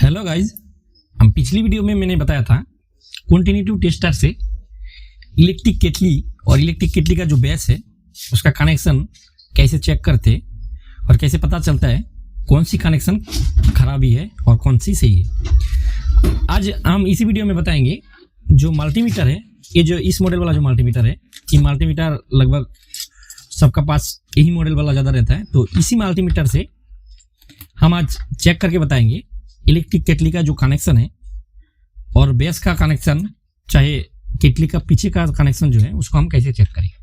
Hello guys, हम पिछली video में मैंने बताया था कंटिन्यूटी टेस्टर से इलेक्ट्रिक केटली और इलेक्ट्रिक केटली का जो बेस है उसका कनेक्शन कैसे चेक करते और कैसे पता चलता है कौन सी कनेक्शन खराबी है और कौन सी सही है। आज हम इसी वीडियो में बताएंगे जो मल्टीमीटर है, ये जो इस मॉडल वाला जो मल्टीमीटर है, ये मल्टीमीटर लगभग सबका पास यही मॉडल वाला ज़्यादा रहता है। तो इसी मल्टीमीटर से हम आज चेक करके बताएंगे इलेक्ट्रिक केटली का जो कनेक्शन है और बेस का कनेक्शन, चाहे केटली का पीछे का कनेक्शन जो है उसको हम कैसे चेक करेंगे।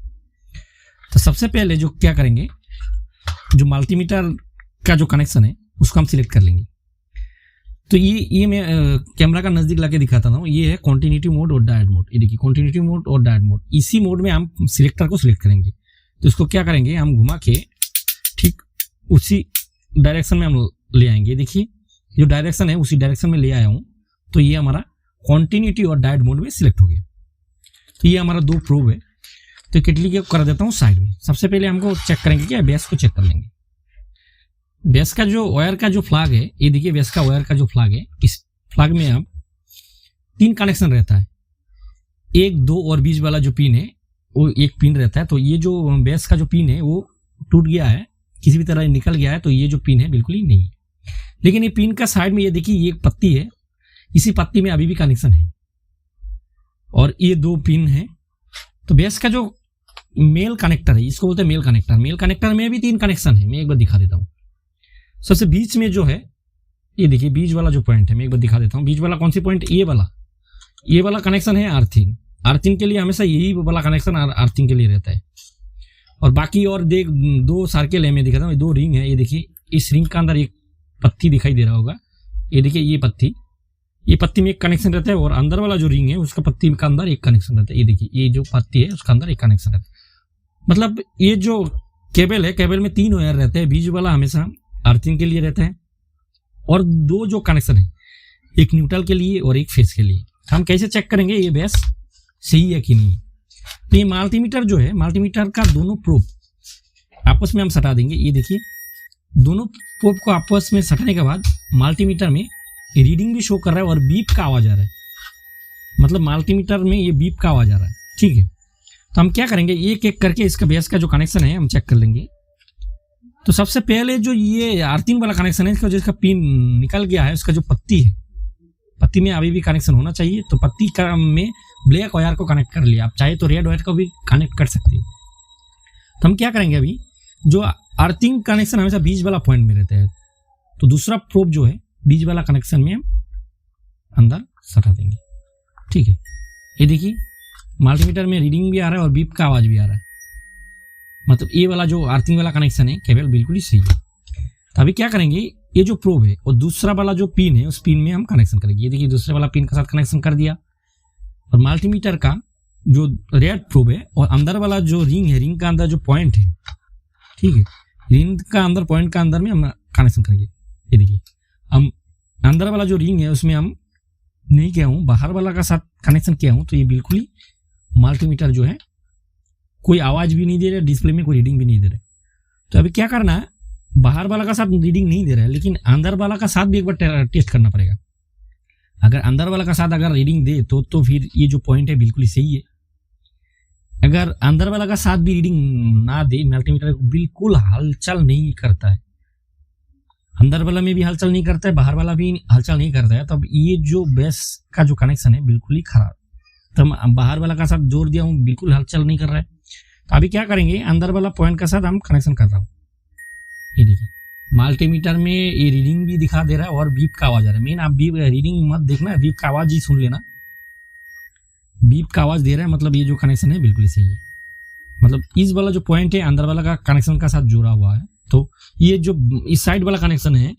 तो सबसे पहले जो क्या करेंगे, जो मल्टीमीटर का जो कनेक्शन है उसको हम सिलेक्ट कर लेंगे। तो ये मैं कैमरा का नज़दीक लाके दिखाता हूँ। ये है कॉन्टिन्यूटी मोड और डायोड मोड। ये देखिए कॉन्टिन्यूटी मोड और डायोड मोड, इसी मोड में हम सिलेक्टर को सिलेक्ट करेंगे। तो इसको क्या करेंगे, हम घुमा के ठीक उसी डायरेक्शन में हम ले आएंगे। देखिए जो डायरेक्शन है उसी डायरेक्शन में ले आया हूँ। तो ये हमारा कॉन्टिन्यूटी और डायोड मोड में सिलेक्ट हो गया। तो ये हमारा दो प्रोब है। तो केटली को कर देता हूँ साइड में। सबसे पहले हमको चेक करेंगे क्या, बेस को चेक कर लेंगे। बेस का जो वायर का जो फ्लैग है, ये देखिए बेस का वायर का जो फ्लैग है, इस फ्लैग में अब 3 कनेक्शन रहता है। 1, 2 और बीच वाला जो पिन है वो एक पिन रहता है। तो ये जो बेस का जो पिन है वो टूट गया है, किसी भी तरह निकल गया है। तो ये जो पिन है बिल्कुल ही नहीं है। लेकिन ये पिन का साइड में ये देखिए ये एक पत्ती है, इसी पत्ती में अभी भी कनेक्शन है और ये 2 पिन है। तो बेस का जो मेल कनेक्टर है, इसको बोलते हैं मेल कनेक्टर। मेल कनेक्टर में भी 3 कनेक्शन है। मैं एक बार दिखा देता हूँ। सबसे बीच में जो है ये देखिए बीच वाला जो पॉइंट है, मैं एक बार दिखा देता हूँ। बीच वाला कौन सी पॉइंट, ये वाला कनेक्शन है अर्थिंग। अर्थिंग के लिए हमेशा यही वाला कनेक्शन अर्थिंग के लिए रहता है। और बाकी और देख 2 सर्किल है, मैं दिखाता हूँ। 2 रिंग है। ये देखिए इस रिंग का अंदर एक पत्ती दिखाई दे रहा होगा। ये देखिए ये पत्ती में एक कनेक्शन रहता है और अंदर वाला जो रिंग है उसका पत्ती का अंदर एक कनेक्शन रहता है। ये देखिए ये जो पत्ती है उसका अंदर एक कनेक्शन रहता है। मतलब ये जो केबल है, केबल में 3 वायर रहते हैं। बीच वाला हमेशा अर्थिंग के लिए रहता है और 2 जो कनेक्शन है, एक न्यूट्रल के लिए और एक फेस के लिए। हम कैसे चेक करेंगे ये बेस सही है कि नहीं। तो ये मल्टीमीटर जो है, मल्टीमीटर का दोनों प्रोब आपस में हम सटा देंगे। ये देखिए दोनों प्रोब को आपस में सटने के बाद मल्टीमीटर में रीडिंग भी शो कर रहा है और बीप का आवाज आ रहा है। मतलब मल्टीमीटर में ये बीप का आवाज आ रहा है। ठीक है, तो हम क्या करेंगे, एक एक करके इसका बेस का जो कनेक्शन है हम चेक कर लेंगे। तो सबसे पहले जो ये अर्थिंग वाला कनेक्शन है, इसका जिसका पिन निकल गया है, उसका जो पत्ती है, पत्ती में अभी भी कनेक्शन होना चाहिए। तो पत्ती का में ब्लैक वायर को कनेक्ट कर लिया। आप चाहे तो रेड वायर को भी कनेक्ट कर सकते हो। तो हम क्या करेंगे, अभी जो अर्थिंग कनेक्शन हमेशा बीच वाला पॉइंट में रहता है, तो दूसरा प्रोब जो है बीच वाला कनेक्शन में हम अंदर सटा देंगे। ठीक है, ये देखिए मल्टीमीटर में रीडिंग भी आ रहा है और बीप का आवाज भी आ रहा है। मतलब ये वाला जो अर्थिंग वाला कनेक्शन है केबल बिल्कुल ही सही है। तो अभी क्या करेंगे, ये जो प्रोब है और दूसरा वाला जो पिन है उस पिन में हम कनेक्शन करेंगे। ये देखिए दूसरे वाला पिन के साथ कनेक्शन कर दिया और मल्टीमीटर का जो रेड प्रोब है और अंदर वाला जो रिंग है, रिंग का अंदर जो पॉइंट है, ठीक है, रिंग का अंदर पॉइंट का अंदर में हम कनेक्शन करेंगे। ये देखिए हम अंदर वाला जो रिंग है उसमें हम नहीं किया हूँ, बाहर वाला का साथ कनेक्शन किया हूँ। तो ये बिल्कुल ही मल्टीमीटर जो है कोई आवाज़ भी नहीं दे रहा, डिस्प्ले में कोई रीडिंग भी नहीं दे रहा। तो अभी क्या करना है, बाहर वाला का साथ रीडिंग नहीं दे रहा है लेकिन अंदर वाला का साथ भी एक बार टेस्ट करना पड़ेगा। अगर अंदर वाला का साथ अगर रीडिंग दे तो फिर ये जो पॉइंट है बिल्कुल ही सही है। अगर अंदर वाला का साथ भी रीडिंग ना दे, मल्टीमीटर बिल्कुल हलचल नहीं करता है, अंदर वाला में भी हलचल नहीं करता है, बाहर वाला भी हलचल नहीं करता है, तब ये जो बेस का जो कनेक्शन है बिल्कुल ही खराब। तो हम बाहर वाला का साथ जोड़ दिया हूँ, बिल्कुल हलचल नहीं कर रहा है। तो अभी क्या करेंगे, अंदर वाला पॉइंट का साथ हम कनेक्शन कर रहा हूँ। ये देखिए मल्टीमीटर में ये रीडिंग भी दिखा दे रहा है और बीप का आवाज आ रहा है। मेन आप बीप रीडिंग मत देखना, बीप का आवाज ही सुन लेना। बीप का आवाज दे रहा है मतलब ये जो कनेक्शन है बिल्कुल सही है। मतलब इस वाला जो पॉइंट है अंदर वाला का कनेक्शन का साथ जोड़ा हुआ है। तो ये जो इस साइड वाला कनेक्शन है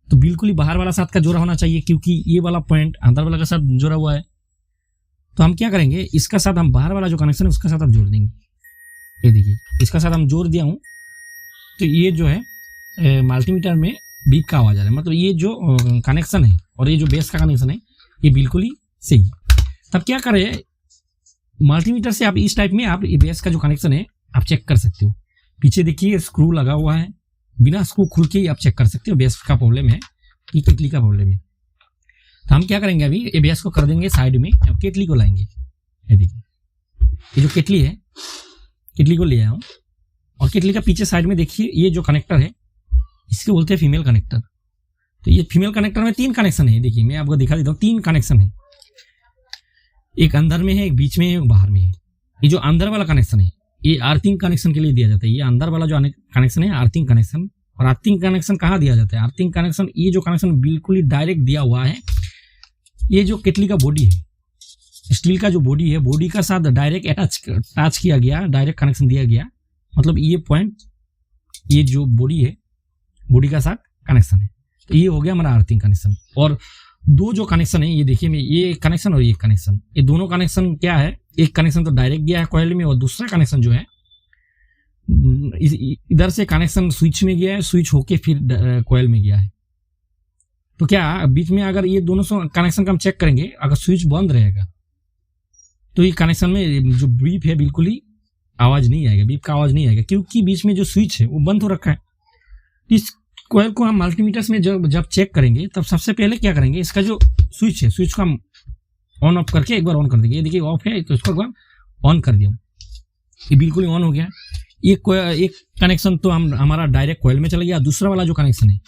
तो बिल्कुल ही बाहर वाला साथ का जोड़ा होना चाहिए, क्योंकि ये वाला पॉइंट अंदर वाला का साथ जोड़ा हुआ है। तो हम क्या करेंगे, इसका साथ हम बाहर वाला जो कनेक्शन है उसका साथ हम जोड़ देंगे। ये देखिए इसका साथ हम जोड़ दिया हूँ। तो ये जो है मल्टीमीटर में बीप का आवाज आ रहा है। मतलब ये जो कनेक्शन है और ये जो बेस का कनेक्शन है ये बिल्कुल ही सही है। तब क्या करें, मल्टीमीटर से आप इस टाइप में आप ये बेस का जो कनेक्शन है आप चेक कर सकते हो। पीछे देखिए स्क्रू लगा हुआ है, बिना स्क्रू खुल के ही आप चेक कर सकते हो बेस का प्रॉब्लम है कि केटली का प्रॉब्लम है। तो हम क्या करेंगे, अभी एबीएस को कर देंगे साइड में, अब केटली को लाएंगे। ये देखिए, ये जो केटली है, केटली को ले आया हूँ, और केटली का पीछे साइड में देखिए ये जो कनेक्टर है इसके बोलते हैं फीमेल कनेक्टर। तो ये फीमेल कनेक्टर में 3 कनेक्शन है। देखिए मैं आपको दिखा देता हूँ, 3 कनेक्शन है, एक अंदर में है, एक बीच में है, एक बाहर में है। ये जो अंदर वाला कनेक्शन है ये अर्थिंग कनेक्शन के लिए दिया जाता है। ये अंदर वाला जो कनेक्शन है अर्थिंग कनेक्शन, और अर्थिंग कनेक्शन कहाँ दिया जाता है, अर्थिंग कनेक्शन ये जो कनेक्शन बिल्कुल ही डायरेक्ट दिया हुआ है, ये जो केटली का बॉडी है, स्टील का जो बॉडी है, बॉडी का साथ डायरेक्ट अटैच किया गया, डायरेक्ट कनेक्शन दिया गया। मतलब ये पॉइंट, ये जो बॉडी है, बॉडी का साथ कनेक्शन है। तो ये हो गया हमारा अर्थिंग कनेक्शन। और 2 जो कनेक्शन है ये देखिए, ये कनेक्शन और ये कनेक्शन, ये दोनों कनेक्शन क्या है, एक कनेक्शन तो डायरेक्ट गया है कॉइल में, और दूसरा कनेक्शन जो है इधर से कनेक्शन स्विच में गया है, स्विच होके फिर कॉइल में गया है। तो क्या बीच में अगर ये दोनों कनेक्शन का हम चेक करेंगे, अगर स्विच बंद रहेगा तो ये कनेक्शन में जो बीप है बिल्कुल ही आवाज नहीं आएगा, बीप का आवाज नहीं आएगा, क्योंकि बीच में जो स्विच है वो बंद हो रखा है। इस कॉइल को हम मल्टीमीटर में जब चेक करेंगे तब सबसे पहले क्या करेंगे, इसका जो स्विच है, स्विच को हम ऑन ऑफ करके एक बार ऑन कर देंगे। ये देखिए ऑफ है, तो इसको ऑन कर दिया, ये बिल्कुल ही ऑन हो गया। एक कनेक्शन तो हमारा डायरेक्ट कॉइल में चला गया, दूसरा वाला जो कनेक्शन है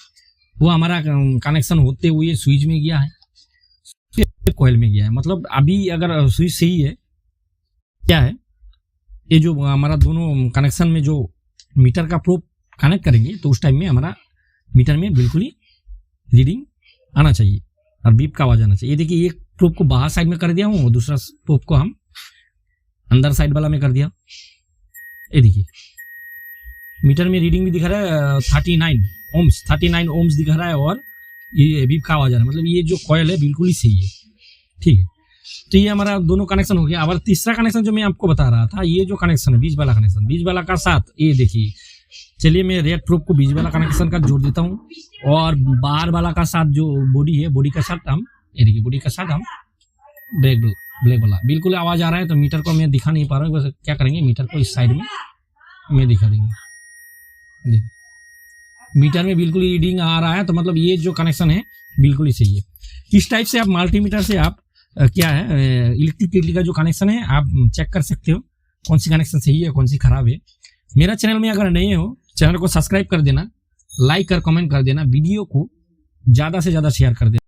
वो हमारा कनेक्शन होते हुए स्विच में गया है, फिर कॉइल में गया है। मतलब अभी अगर स्विच सही है, क्या है, ये जो हमारा दोनों कनेक्शन में जो मीटर का प्रोब कनेक्ट करेंगे तो उस टाइम में हमारा मीटर में बिल्कुल ही रीडिंग आना चाहिए और बीप का आवाज आना चाहिए। ये देखिए एक प्रोब को बाहर साइड में कर दिया हूँ और दूसरा प्रोब को हम अंदर साइड वाला में कर दिया। ये देखिए मीटर में रीडिंग भी दिखा रहा है 39 ओम्स दिखा रहा है, और ये बीप का आवाज आ रहा है। मतलब ये जो कॉइल है बिल्कुल ही सही है, ठीक है। तो ये हमारा दोनों कनेक्शन हो गया। अब तीसरा कनेक्शन जो मैं आपको बता रहा था, ये जो कनेक्शन है बीच वाला कनेक्शन, बीच वाला का साथ ये देखिए, चलिए मैं रेड प्रोब को बीच वाला कनेक्शन का जोड़ देता हूँ, और बाहर वाला का साथ जो बॉडी है, बॉडी का साथ हम ये देखिए, बॉडी का साथ हम ब्लैक वाला बिल्कुल आवाज आ रहा है। तो मीटर को मैं दिखा नहीं पा रहा हूँ, बस क्या करेंगे, मीटर को इस साइड में मैं दिखा देंगे। देखिए मीटर में बिल्कुल रीडिंग आ रहा है, तो मतलब ये जो कनेक्शन है बिल्कुल ही सही है। इस टाइप से आप मल्टीमीटर से आप क्या है, इलेक्ट्रिक केटली का जो कनेक्शन है आप चेक कर सकते हो, कौन सी कनेक्शन सही है, कौन सी खराब है। मेरा चैनल में अगर नए हो, चैनल को सब्सक्राइब कर देना, लाइक कर कमेंट कर देना, वीडियो को ज़्यादा से ज़्यादा शेयर कर देना।